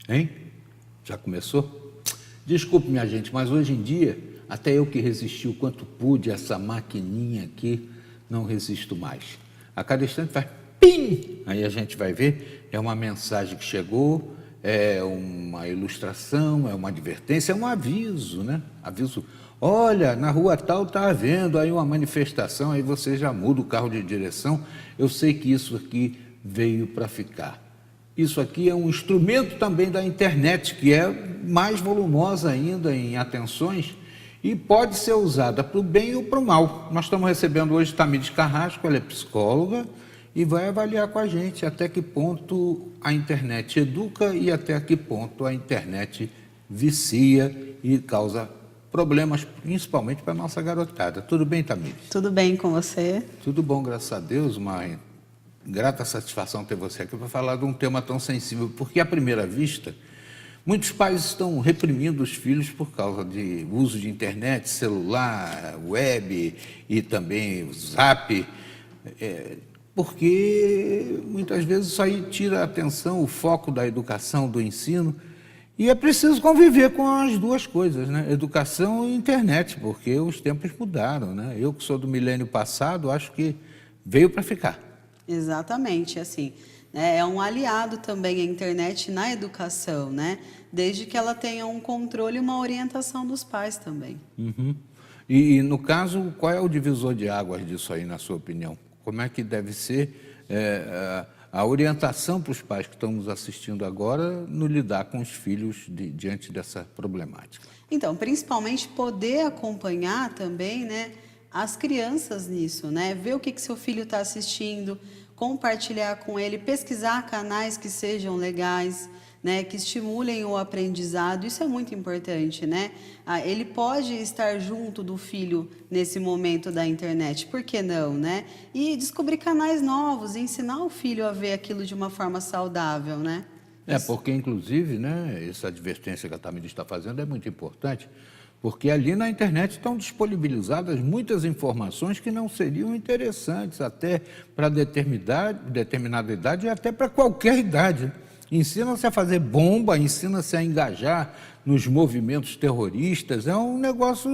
Hein? Já começou? Desculpe, minha gente, mas hoje em dia, até eu que resisti o quanto pude, essa maquininha aqui, não resisto mais. A cada instante faz pim! Aí a gente vai ver, é uma mensagem que chegou, é uma ilustração, é uma advertência, é um aviso, né? Aviso, olha, na rua tal está havendo aí uma manifestação, aí você já muda o carro de direção. Eu sei que isso aqui veio para ficar. Isso aqui é um instrumento também da internet, que é mais volumosa ainda em atenções e pode ser usada para o bem ou para o mal. Nós estamos recebendo hoje Tamires Carrasco, ela é psicóloga e vai avaliar com a gente até que ponto a internet educa e até que ponto a internet vicia e causa problemas, principalmente para a nossa garotada. Tudo bem, Tamires? Tudo bem com você? Tudo bom, graças a Deus, mãe. Grata satisfação ter você aqui para falar de um tema tão sensível, porque à primeira vista, muitos pais estão reprimindo os filhos por causa de uso de internet, celular, web e também o Zap, porque muitas vezes isso aí tira a atenção, o foco da educação, do ensino, e é preciso conviver com as duas coisas, né? Educação e internet, porque os tempos mudaram, né? Eu que sou do milênio passado, acho que veio para ficar. Exatamente, assim, né, é um aliado também a internet na educação, né? Desde que ela tenha um controle e uma orientação dos pais também. Uhum. E no caso, qual é o divisor de águas disso aí, na sua opinião? Como é que deve ser a orientação para os pais que estão nos assistindo agora no lidar com os filhos diante dessa problemática? Então, principalmente poder acompanhar também, né, as crianças nisso, né? Ver o que seu filho está assistindo, compartilhar com ele, pesquisar canais que sejam legais, né? Que estimulem o aprendizado. Isso é muito importante, né? Ele pode estar junto do filho nesse momento da internet, por que não, né? E descobrir canais novos, ensinar o filho a ver aquilo de uma forma saudável, né? Porque, inclusive, né, essa advertência que a Tamires está fazendo é muito importante, porque ali na internet estão disponibilizadas muitas informações que não seriam interessantes até para determinada idade e até para qualquer idade. Ensina-se a fazer bomba, ensina-se a engajar nos movimentos terroristas, é um negócio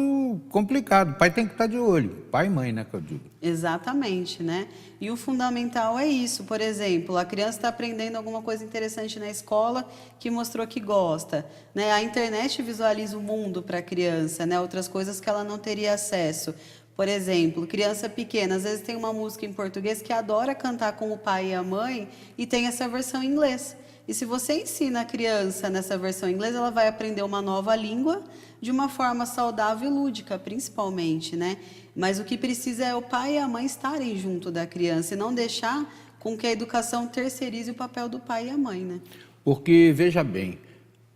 complicado. O pai tem que estar de olho, pai e mãe, né, que eu digo. Exatamente, né? E o fundamental é isso, por exemplo, a criança está aprendendo alguma coisa interessante na escola que mostrou que gosta, né? A internet visualiza o mundo para a criança, né? Outras coisas que ela não teria acesso. Por exemplo, criança pequena, às vezes tem uma música em português que adora cantar com o pai e a mãe e tem essa versão em inglês. E se você ensina a criança nessa versão em inglês, ela vai aprender uma nova língua de uma forma saudável e lúdica, principalmente, né? Mas o que precisa é o pai e a mãe estarem junto da criança e não deixar com que a educação terceirize o papel do pai e a mãe, né? Porque, veja bem,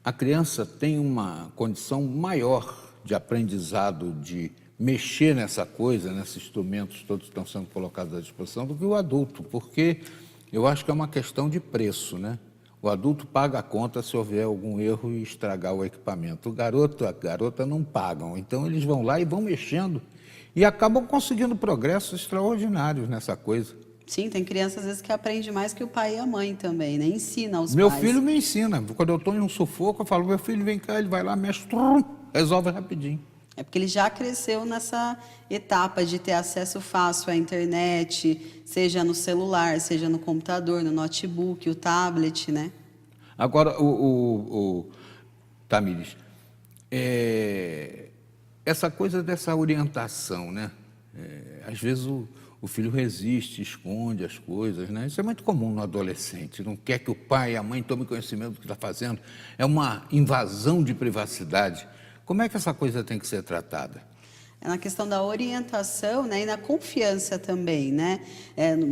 a criança tem uma condição maior de aprendizado, de mexer nessa coisa, nesses instrumentos todos que estão sendo colocados à disposição, do que o adulto, porque eu acho que é uma questão de preço, né? O adulto paga a conta se houver algum erro e estragar o equipamento. O garoto, a garota não pagam, então eles vão lá e vão mexendo e acabam conseguindo progressos extraordinários nessa coisa. Sim, tem crianças às vezes que aprende mais que o pai e a mãe também, né? Ensina aos Meu pais. filho me ensina. Quando eu estou em um sufoco, eu falo, meu filho, vem cá, ele vai lá, mexe, resolve rapidinho. É porque ele já cresceu nessa etapa de ter acesso fácil à internet, seja no celular, seja no computador, no notebook, o tablet, né? Agora, Tamires, essa coisa dessa orientação, né? Às vezes o filho resiste, esconde as coisas, né? Isso é muito comum no adolescente, não quer que o pai e a mãe tomem conhecimento do que está fazendo, é uma invasão de privacidade. Como é que essa coisa tem que ser tratada? É na questão da orientação, né, e na confiança também, né?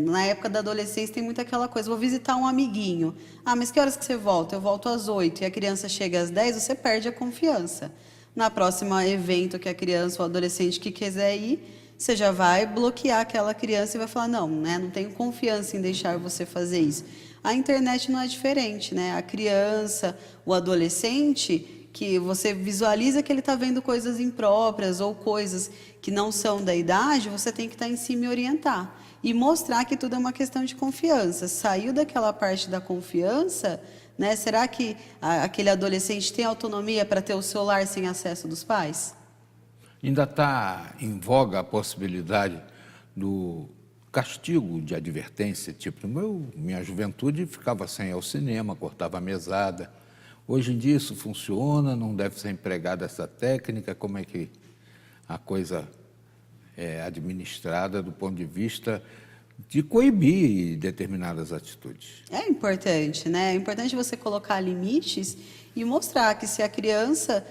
Na época da adolescência tem muito aquela coisa, vou visitar um amiguinho. Ah, mas que horas que você volta? Eu volto às 8 e a criança chega às 10, você perde a confiança. Na próxima evento que a criança ou adolescente que quiser ir, você já vai bloquear aquela criança e vai falar, não, né, não tenho confiança em deixar você fazer isso. A internet não é diferente, né? A criança, o adolescente, que você visualiza que ele está vendo coisas impróprias ou coisas que não são da idade, você tem que estar em cima e orientar. E mostrar que tudo é uma questão de confiança. Saiu daquela parte da confiança, né? Será que aquele adolescente tem autonomia para ter o celular sem acesso dos pais? Ainda está em voga a possibilidade do castigo de advertência, tipo, minha juventude ficava sem ir ao cinema, cortava a mesada. Hoje em dia isso funciona, não deve ser empregada essa técnica, como é que a coisa é administrada do ponto de vista de coibir determinadas atitudes. É importante, né? É importante você colocar limites e mostrar que se a criança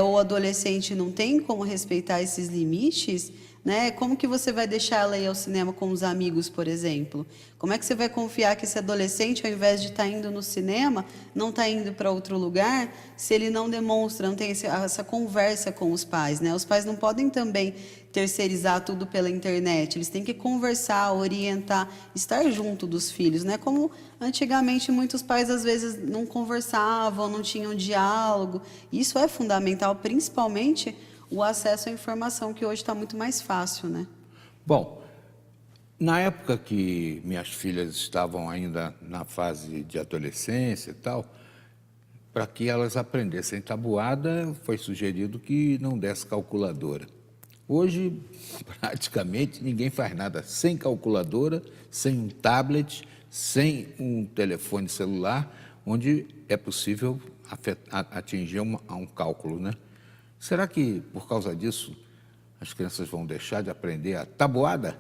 ou adolescente não tem como respeitar esses limites, né? Como que você vai deixar ela ir ao cinema com os amigos, por exemplo? Como é que você vai confiar que esse adolescente, ao invés de estar indo no cinema, não está indo para outro lugar, se ele não demonstra, não tem essa conversa com os pais, né? Os pais não podem também terceirizar tudo pela internet, eles têm que conversar, orientar, estar junto dos filhos, né? Como antigamente muitos pais às vezes não conversavam, não tinham diálogo. Isso é fundamental, principalmente o acesso à informação, que hoje está muito mais fácil, né? Bom, na época que minhas filhas estavam ainda na fase de adolescência e tal, para que elas aprendessem tabuada, foi sugerido que não desse calculadora. Hoje, praticamente, ninguém faz nada sem calculadora, sem um tablet, sem um telefone celular, onde é possível atingir um cálculo, né? Será que, por causa disso, as crianças vão deixar de aprender a tabuada?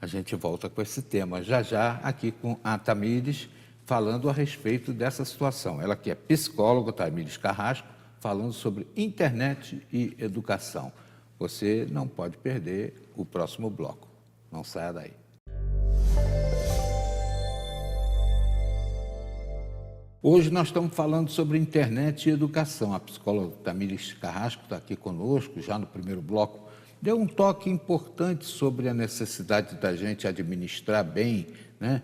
A gente volta com esse tema já aqui com a Tamires, falando a respeito dessa situação. Ela que é psicóloga, Tamires Carrasco, falando sobre internet e educação. Você não pode perder o próximo bloco. Não saia daí. Hoje nós estamos falando sobre internet e educação. A psicóloga Tamires Carrasco está aqui conosco, já no primeiro bloco. Deu um toque importante sobre a necessidade da gente administrar bem, né,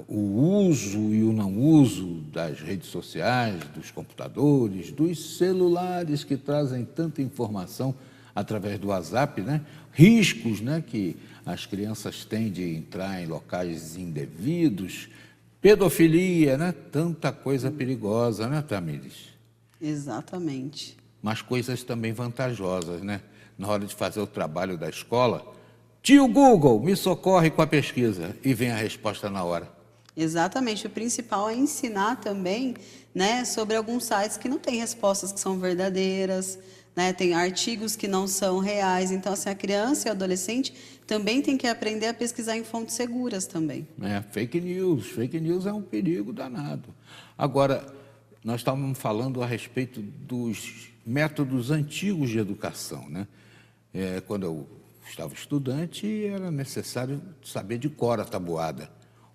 o uso e o não uso das redes sociais, dos computadores, dos celulares que trazem tanta informação através do WhatsApp, né? Riscos, né, que as crianças têm de entrar em locais indevidos, pedofilia, né? Tanta coisa perigosa, né, Tamires? Exatamente. Mas coisas também vantajosas, né? Na hora de fazer o trabalho da escola, tio Google, me socorre com a pesquisa, e vem a resposta na hora. Exatamente. O principal é ensinar também, né, sobre alguns sites que não têm respostas que são verdadeiras, né, tem artigos que não são reais. Então, assim, a criança e o adolescente também tem que aprender a pesquisar em fontes seguras também. Fake news é um perigo danado. Agora, nós estávamos falando a respeito dos métodos antigos de educação, né? Quando eu estava estudante, era necessário saber de cor a tabuada.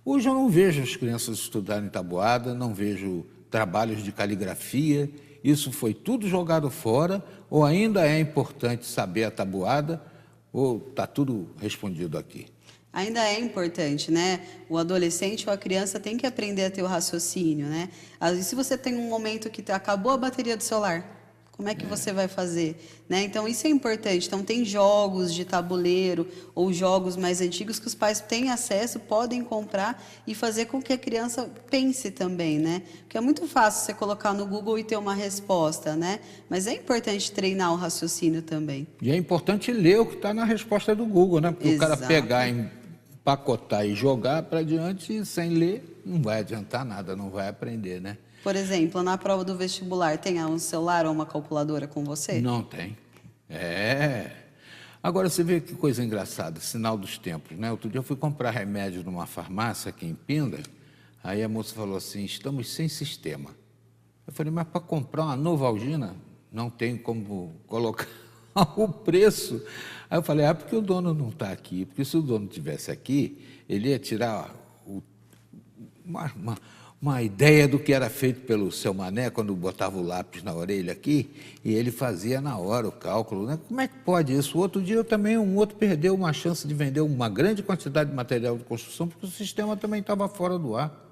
Hoje eu não vejo as crianças estudarem tabuada, não vejo trabalhos de caligrafia. Isso foi tudo jogado fora, ou ainda é importante saber a tabuada, ou está tudo respondido aqui? Ainda é importante, né? O adolescente ou a criança tem que aprender a ter o raciocínio, né? Às vezes, se você tem um momento que acabou a bateria do celular, como é que você vai fazer? Né? Então, isso é importante. Então, tem jogos de tabuleiro ou jogos mais antigos que os pais têm acesso, podem comprar e fazer com que a criança pense também, né? Porque é muito fácil você colocar no Google e ter uma resposta, né? Mas é importante treinar o raciocínio também. E é importante ler o que está na resposta do Google, né? Porque Exato. O cara pegar, empacotar e jogar para diante sem ler, não vai adiantar nada, não vai aprender, né? Por exemplo, na prova do vestibular, tem um celular ou uma calculadora com você? Não tem. Agora, você vê que coisa engraçada, sinal dos tempos, né? Outro dia eu fui comprar remédio numa farmácia aqui em Pinda, aí a moça falou assim, estamos sem sistema. Eu falei, mas para comprar uma Novalgina, não tem como colocar o preço. Aí eu falei, porque o dono não está aqui, porque se o dono estivesse aqui, ele ia tirar uma ideia do que era feito pelo seu Mané, quando botava o lápis na orelha aqui, e ele fazia na hora o cálculo, né? Como é que pode isso? Outro dia um outro perdeu uma chance de vender uma grande quantidade de material de construção, porque o sistema também estava fora do ar.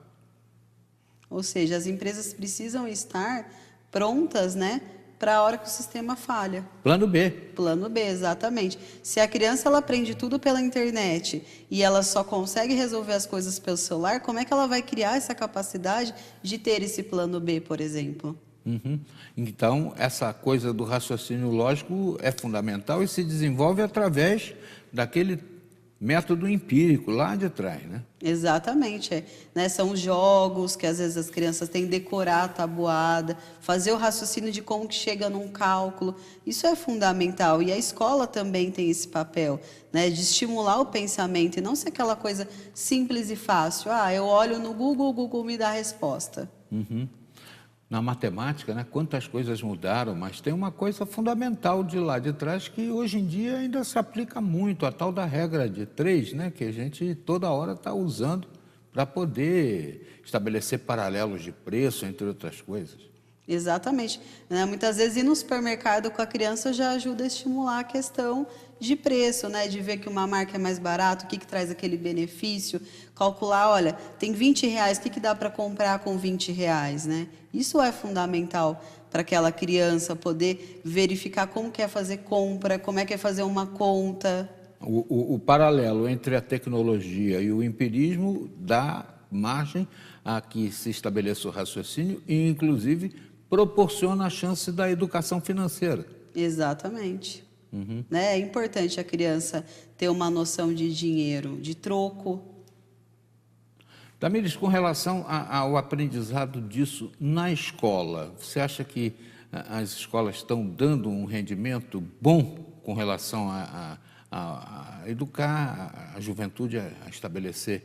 Ou seja, as empresas precisam estar prontas, né, para a hora que o sistema falha. Plano B. Plano B, exatamente. Se a criança ela aprende tudo pela internet e ela só consegue resolver as coisas pelo celular, como é que ela vai criar essa capacidade de ter esse plano B, por exemplo? Uhum. Então, essa coisa do raciocínio lógico é fundamental e se desenvolve através daquele método empírico lá de trás, né? Exatamente, né? São jogos que às vezes as crianças têm que decorar a tabuada, fazer o raciocínio de como que chega num cálculo. Isso é fundamental e a escola também tem esse papel, né? De estimular o pensamento e não ser aquela coisa simples e fácil. Ah, eu olho no Google, o Google me dá a resposta. Uhum. Na matemática, né, quantas coisas mudaram, mas tem uma coisa fundamental de lá de trás que hoje em dia ainda se aplica muito, a tal da regra de 3, né, que a gente toda hora está usando para poder estabelecer paralelos de preço, entre outras coisas. Exatamente, né? Muitas vezes ir no supermercado com a criança já ajuda a estimular a questão de preço, né? De ver que uma marca é mais barata, o que traz aquele benefício, calcular, olha, tem R$ 20, o que dá para comprar com R$ 20, né? Isso é fundamental para aquela criança poder verificar como quer fazer compra, como é que é fazer uma conta. O paralelo entre a tecnologia e o empirismo dá margem a que se estabeleça o raciocínio e, inclusive, proporciona a chance da educação financeira. Exatamente. Né? É importante a criança ter uma noção de dinheiro, de troco. Tamires, com relação ao aprendizado disso na escola, você acha que as escolas estão dando um rendimento bom com relação a educar a juventude a estabelecer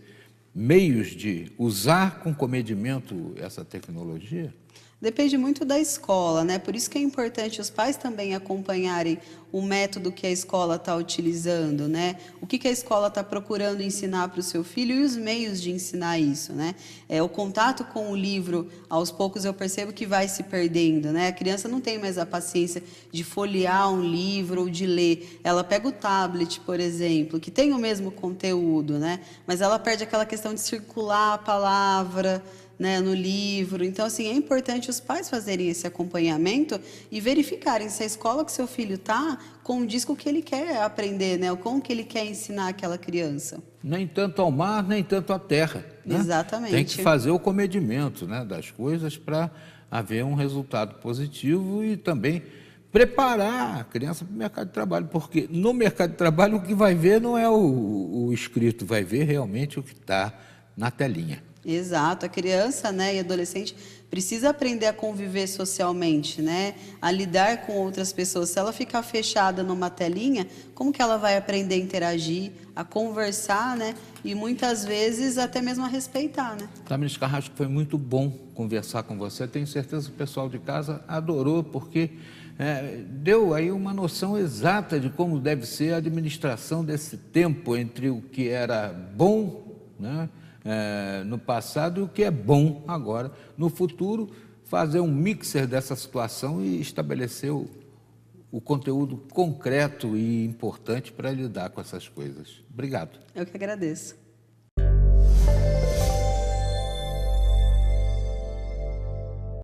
meios de usar com comedimento essa tecnologia? Depende muito da escola, né? Por isso que é importante os pais também acompanharem o método que a escola está utilizando, né? O que a escola está procurando ensinar para o seu filho e os meios de ensinar isso, né? O contato com o livro, aos poucos eu percebo que vai se perdendo, né? A criança não tem mais a paciência de folhear um livro ou de ler. Ela pega o tablet, por exemplo, que tem o mesmo conteúdo, né? Mas ela perde aquela questão de circular a palavra, né, no livro. Então, assim, é importante os pais fazerem esse acompanhamento e verificarem se a escola que seu filho está condiz com o que ele quer aprender, né, ou com o que ele quer ensinar àquela criança. Nem tanto ao mar, nem tanto à terra, né? Exatamente. Tem que fazer o comedimento, né, das coisas para haver um resultado positivo e também preparar a criança para o mercado de trabalho, porque no mercado de trabalho o que vai ver não é o escrito, vai ver realmente o que está na telinha. Exato, a criança, né, e adolescente precisa aprender a conviver socialmente, né, a lidar com outras pessoas. Se ela ficar fechada numa telinha, como que ela vai aprender a interagir, a conversar, né, e muitas vezes até mesmo a respeitar, né? Tamires Carrasco, foi muito bom conversar com você. Tenho certeza que o pessoal de casa adorou, porque deu aí uma noção exata de como deve ser a administração desse tempo entre o que era bom, né, no passado e o que é bom agora. No futuro, fazer um mixer dessa situação e estabelecer o conteúdo concreto e importante para lidar com essas coisas. Obrigado. Eu que agradeço.